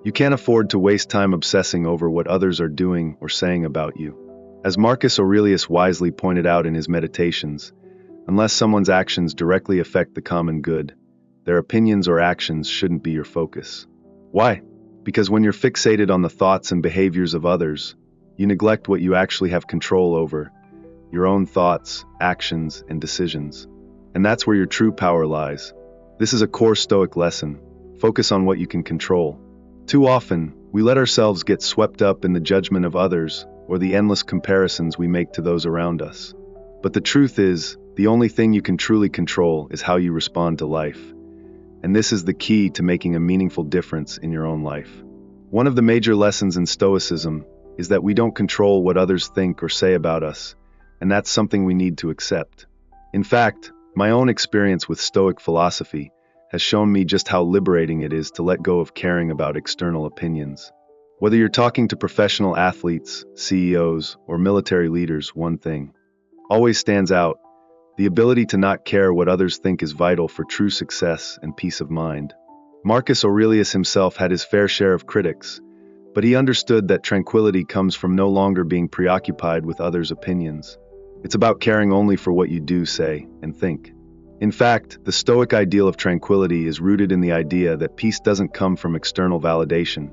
You can't afford to waste time obsessing over what others are doing or saying about you. As Marcus Aurelius wisely pointed out in his Meditations, unless someone's actions directly affect the common good, their opinions or actions shouldn't be your focus. Why? Because when you're fixated on the thoughts and behaviors of others, you neglect what you actually have control over, your own thoughts, actions, and decisions. And that's where your true power lies. This is a core Stoic lesson. Focus on what you can control. Too often, we let ourselves get swept up in the judgment of others or the endless comparisons we make to those around us. But the truth is, the only thing you can truly control is how you respond to life. And this is the key to making a meaningful difference in your own life. One of the major lessons in Stoicism is that we don't control what others think or say about us, and that's something we need to accept. In fact, my own experience with Stoic philosophy has shown me just how liberating it is to let go of caring about external opinions. Whether you're talking to professional athletes, CEOs, or military leaders, one thing always stands out: the ability to not care what others think is vital for true success and peace of mind. Marcus Aurelius himself had his fair share of critics, but he understood that tranquility comes from no longer being preoccupied with others' opinions. It's about caring only for what you do, say, and think. In fact, the Stoic ideal of tranquility is rooted in the idea that peace doesn't come from external validation.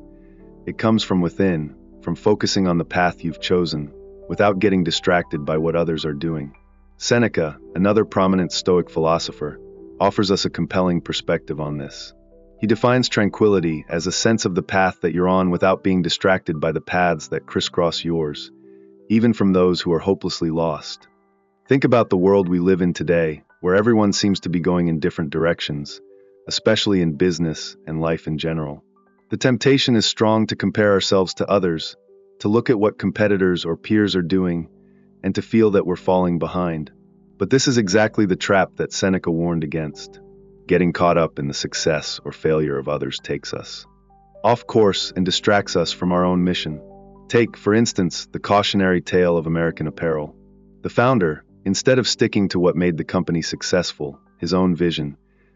It comes from within, from focusing on the path you've chosen, without getting distracted by what others are doing. Seneca, another prominent Stoic philosopher, offers us a compelling perspective on this. He defines tranquility as a sense of the path that you're on without being distracted by the paths that crisscross yours, even from those who are hopelessly lost. Think about the world we live in today, where everyone seems to be going in different directions, especially in business and life in general. The temptation is strong to compare ourselves to others, to look at what competitors or peers are doing, and to feel that we're falling behind. But this is exactly the trap that Seneca warned against. Getting caught up in the success or failure of others takes us off course and distracts us from our own mission. Take, for instance, the cautionary tale of American Apparel. The founder, instead of sticking to what made the company successful, his own vision,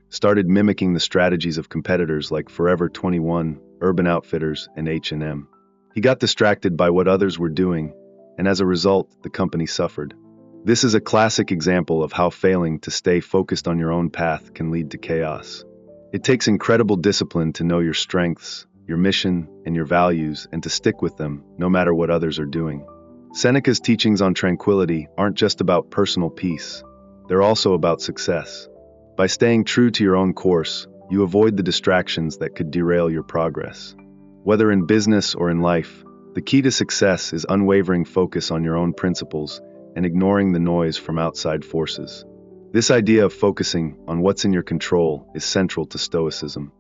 started mimicking the strategies of competitors like Forever 21, Urban Outfitters, and H&M. He got distracted by what others were doing, and as a result, the company suffered. This is a classic example of how failing to stay focused on your own path can lead to chaos. It takes incredible discipline to know your strengths, your mission, and your values, and to stick with them, no matter what others are doing. Seneca's teachings on tranquility aren't just about personal peace, they're also about success. By staying true to your own course, you avoid the distractions that could derail your progress. Whether in business or in life, the key to success is unwavering focus on your own principles and ignoring the noise from outside forces. This idea of focusing on what's in your control is central to Stoicism.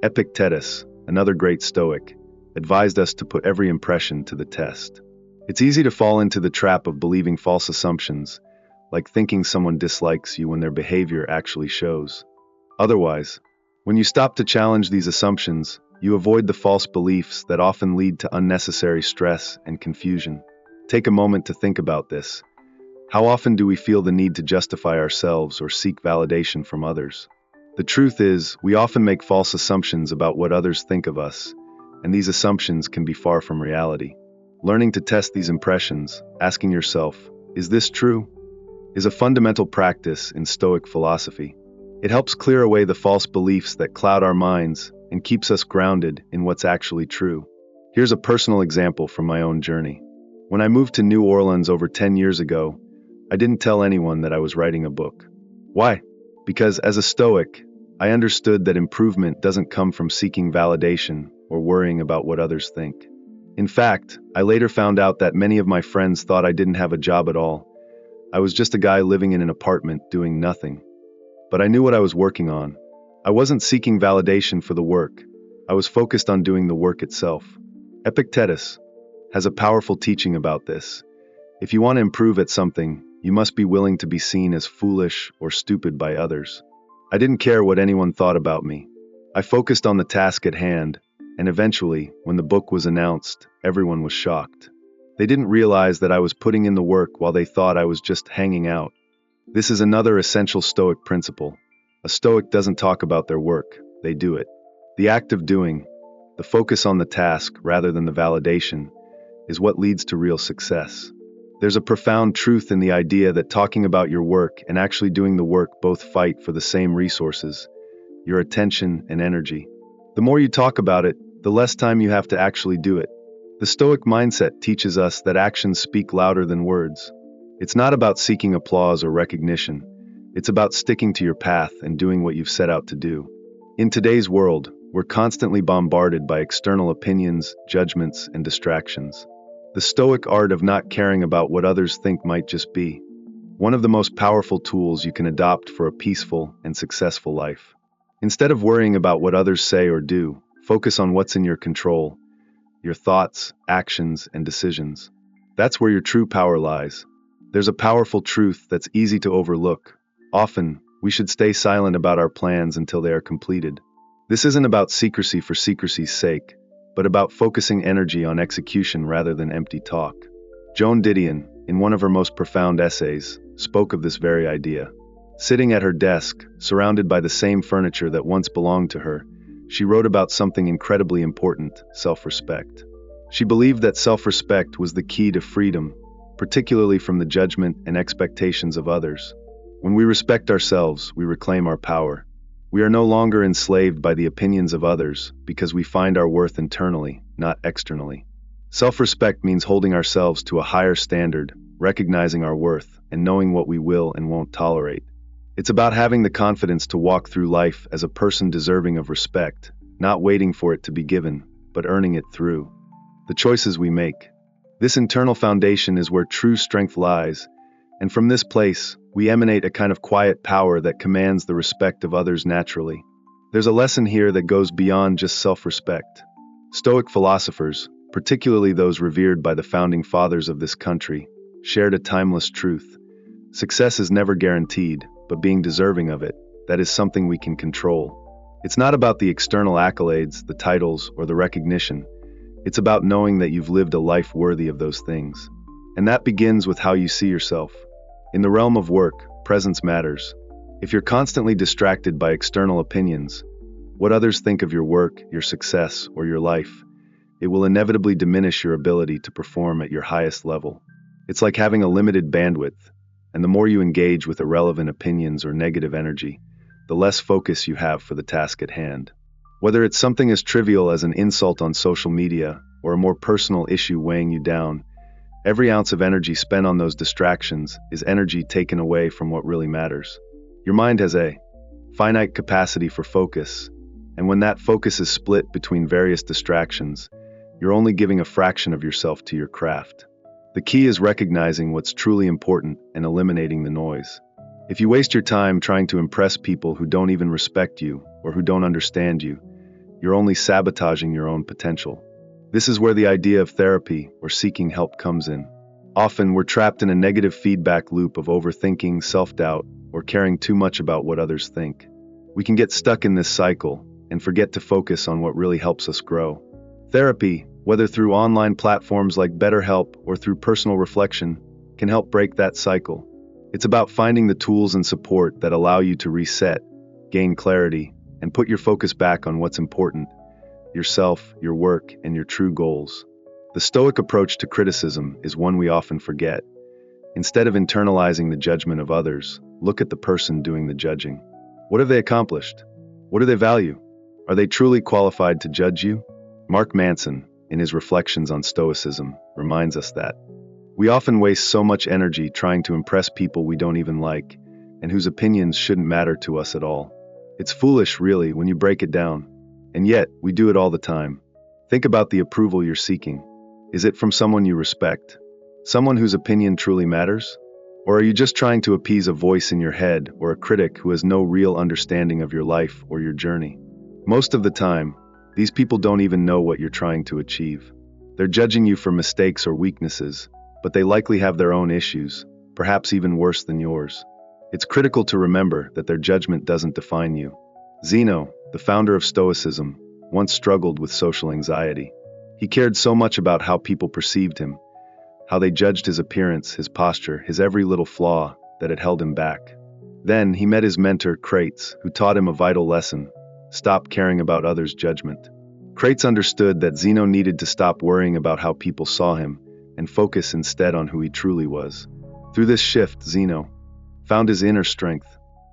Epictetus, another great Stoic, advised us to put every impression to the test. It's easy to fall into the trap of believing false assumptions, like thinking someone dislikes you when their behavior actually shows. Otherwise, when you stop to challenge these assumptions, you avoid the false beliefs that often lead to unnecessary stress and confusion. Take a moment to think about this. How often do we feel the need to justify ourselves or seek validation from others? The truth is, we often make false assumptions about what others think of us, and these assumptions can be far from reality. Learning to test these impressions, asking yourself, is this true? Is a fundamental practice in Stoic philosophy. It helps clear away the false beliefs that cloud our minds and keeps us grounded in what's actually true. Here's a personal example from my own journey. When I moved to New Orleans over 10 years ago, I didn't tell anyone that I was writing a book. Why? Because as a Stoic, I understood that improvement doesn't come from seeking validation or worrying about what others think. In fact, I later found out that many of my friends thought I didn't have a job at all. I was just a guy living in an apartment doing nothing. But I knew what I was working on. I wasn't seeking validation for the work. I was focused on doing the work itself. Epictetus has a powerful teaching about this. If you want to improve at something, you must be willing to be seen as foolish or stupid by others. I didn't care what anyone thought about me. I focused on the task at hand, and eventually, when the book was announced, everyone was shocked. They didn't realize that I was putting in the work while they thought I was just hanging out. This is another essential Stoic principle. A Stoic doesn't talk about their work, they do it. The act of doing, The focus on the task rather than the validation is what leads to real success. There's a profound truth in the idea that talking about your work and actually doing the work both fight for the same resources, your attention and energy. The more you talk about it, the less time you have to actually do it. The Stoic mindset teaches us that actions speak louder than words. It's not about seeking applause or recognition. It's about sticking to your path and doing what you've set out to do. In today's world, we're constantly bombarded by external opinions, judgments, and distractions. The Stoic art of not caring about what others think might just be one of the most powerful tools you can adopt for a peaceful and successful life. Instead of worrying about what others say or do, focus on what's in your control, your thoughts, actions, and decisions. That's where your true power lies. There's a powerful truth that's easy to overlook. Often, we should stay silent about our plans until they are completed. This isn't about secrecy for secrecy's sake, but about focusing energy on execution rather than empty talk. Joan Didion, in one of her most profound essays, spoke of this very idea. Sitting at her desk, surrounded by the same furniture that once belonged to her, she wrote about something incredibly important: self-respect. She believed that self-respect was the key to freedom, particularly from the judgment and expectations of others. When we respect ourselves, we reclaim our power. We are no longer enslaved by the opinions of others because we find our worth internally, not externally. Self-respect means holding ourselves to a higher standard, recognizing our worth, and knowing what we will and won't tolerate. It's about having the confidence to walk through life as a person deserving of respect, not waiting for it to be given, but earning it through the choices we make. This internal foundation is where true strength lies, and from this place, we emanate a kind of quiet power that commands the respect of others naturally. There's a lesson here that goes beyond just self-respect. Stoic philosophers, particularly those revered by the founding fathers of this country, shared a timeless truth. Success is never guaranteed, but being deserving of it, that is something we can control. It's not about the external accolades, the titles, or the recognition. It's about knowing that you've lived a life worthy of those things. And that begins with how you see yourself. In the realm of work, presence matters. If you're constantly distracted by external opinions, what others think of your work, your success, or your life, it will inevitably diminish your ability to perform at your highest level. It's like having a limited bandwidth, and the more you engage with irrelevant opinions or negative energy, the less focus you have for the task at hand. Whether it's something as trivial as an insult on social media or a more personal issue weighing you down, every ounce of energy spent on those distractions is energy taken away from what really matters. Your mind has a finite capacity for focus, and when that focus is split between various distractions, you're only giving a fraction of yourself to your craft. The key is recognizing what's truly important and eliminating the noise. If you waste your time trying to impress people who don't even respect you or who don't understand you, you're only sabotaging your own potential. This is where the idea of therapy or seeking help comes in. Often we're trapped in a negative feedback loop of overthinking, self-doubt, or caring too much about what others think. We can get stuck in this cycle and forget to focus on what really helps us grow. Therapy, whether through online platforms like BetterHelp or through personal reflection, can help break that cycle. It's about finding the tools and support that allow you to reset, gain clarity, and put your focus back on what's important: yourself, your work, and your true goals. The Stoic approach to criticism is one we often forget. Instead of internalizing the judgment of others, look at the person doing the judging. What have they accomplished? What do they value? Are they truly qualified to judge you? Mark Manson, in his Reflections on Stoicism, reminds us that we often waste so much energy trying to impress people we don't even like, and whose opinions shouldn't matter to us at all. It's foolish, really, when you break it down. And yet, we do it all the time. Think about the approval you're seeking. Is it from someone you respect? Someone whose opinion truly matters? Or are you just trying to appease a voice in your head or a critic who has no real understanding of your life or your journey? Most of the time, these people don't even know what you're trying to achieve. They're judging you for mistakes or weaknesses, but they likely have their own issues, perhaps even worse than yours. It's critical to remember that their judgment doesn't define you. Zeno, the founder of Stoicism, once struggled with social anxiety. He cared so much about how people perceived him, how they judged his appearance, his posture, his every little flaw, that it held him back. Then he met his mentor, Crates, who taught him a vital lesson: stop caring about others' judgment. Crates understood that Zeno needed to stop worrying about how people saw him and focus instead on who he truly was. Through this shift, Zeno found his inner strength.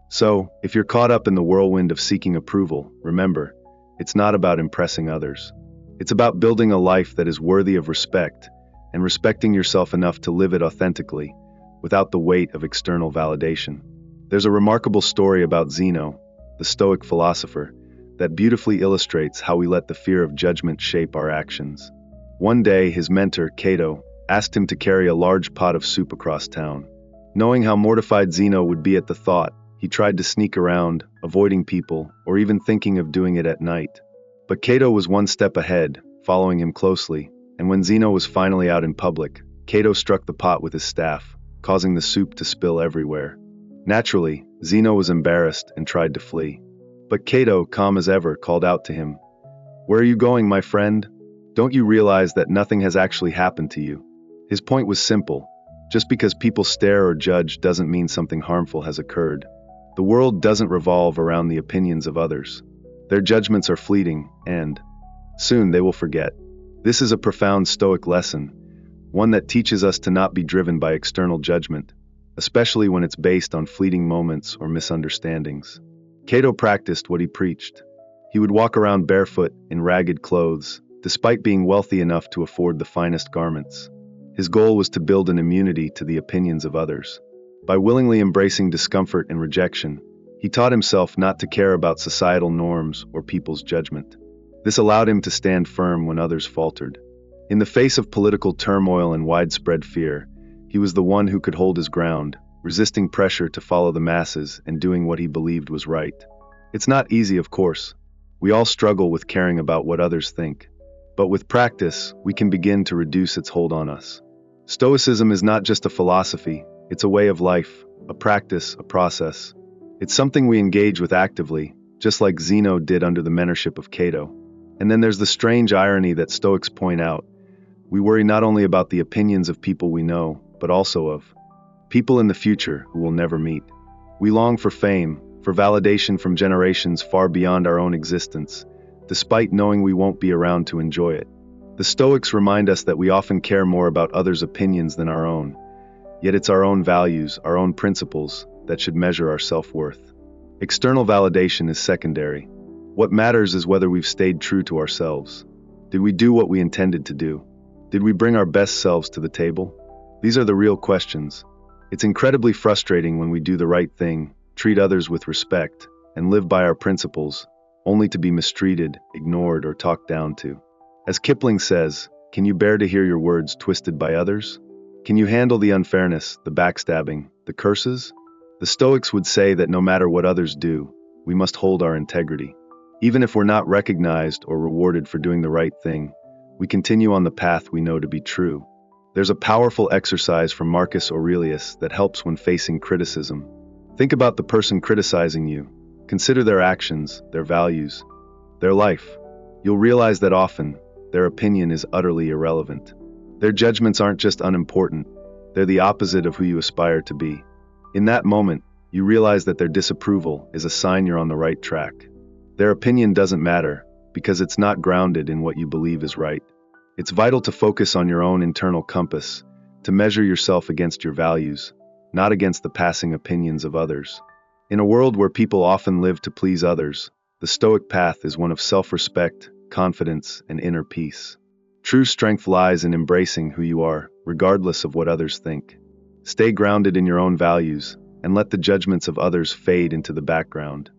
So, if you're caught up in the whirlwind of seeking approval, remember, it's not about impressing others. It's about building a life that is worthy of respect and respecting yourself enough to live it authentically, without the weight of external validation. There's a remarkable story about Zeno, the Stoic philosopher, that beautifully illustrates how we let the fear of judgment shape our actions. One day, his mentor, Cato, asked him to carry a large pot of soup across town. Knowing how mortified Zeno would be at the thought, he tried to sneak around, avoiding people, or even thinking of doing it at night. But Cato was one step ahead, following him closely, and when Zeno was finally out in public, Cato struck the pot with his staff, causing the soup to spill everywhere. Naturally, Zeno was embarrassed and tried to flee. But Cato, calm as ever, called out to him, "Where are you going, my friend? Don't you realize that nothing has actually happened to you?" His point was simple. Just because people stare or judge doesn't mean something harmful has occurred. The world doesn't revolve around the opinions of others. Their judgments are fleeting, and soon they will forget. This is a profound Stoic lesson, one that teaches us to not be driven by external judgment, especially when it's based on fleeting moments or misunderstandings. Cato practiced what he preached. He would walk around barefoot in ragged clothes, despite being wealthy enough to afford the finest garments. His goal was to build an immunity to the opinions of others. By willingly embracing discomfort and rejection, he taught himself not to care about societal norms or people's judgment. This allowed him to stand firm when others faltered. In the face of political turmoil and widespread fear, he was the one who could hold his ground, resisting pressure to follow the masses and doing what he believed was right. It's not easy, of course. We all struggle with caring about what others think. But with practice, we can begin to reduce its hold on us. Stoicism is not just a philosophy, it's a way of life, a practice, a process. It's something we engage with actively, just like Zeno did under the mentorship of Cato. And then there's the strange irony that Stoics point out. We worry not only about the opinions of people we know, but also of people in the future who we'll never meet. We long for fame, for validation from generations far beyond our own existence, despite knowing we won't be around to enjoy it. The Stoics remind us that we often care more about others' opinions than our own, yet it's our own values, our own principles, that should measure our self-worth. External validation is secondary. What matters is whether we've stayed true to ourselves. Did we do what we intended to do? Did we bring our best selves to the table? These are the real questions. It's incredibly frustrating when we do the right thing, treat others with respect, and live by our principles, only to be mistreated, ignored, or talked down to. As Kipling says, can you bear to hear your words twisted by others? Can you handle the unfairness, the backstabbing, the curses? The Stoics would say that no matter what others do, we must hold our integrity. Even if we're not recognized or rewarded for doing the right thing, we continue on the path we know to be true. There's a powerful exercise from Marcus Aurelius that helps when facing criticism. Think about the person criticizing you. Consider their actions, their values, their life. You'll realize that often, their opinion is utterly irrelevant. Their judgments aren't just unimportant, they're the opposite of who you aspire to be. In that moment, you realize that their disapproval is a sign you're on the right track. Their opinion doesn't matter, because it's not grounded in what you believe is right. It's vital to focus on your own internal compass, to measure yourself against your values, not against the passing opinions of others. In a world where people often live to please others, the Stoic path is one of self-respect, confidence, and inner peace. True strength lies in embracing who you are, regardless of what others think. Stay grounded in your own values, and let the judgments of others fade into the background.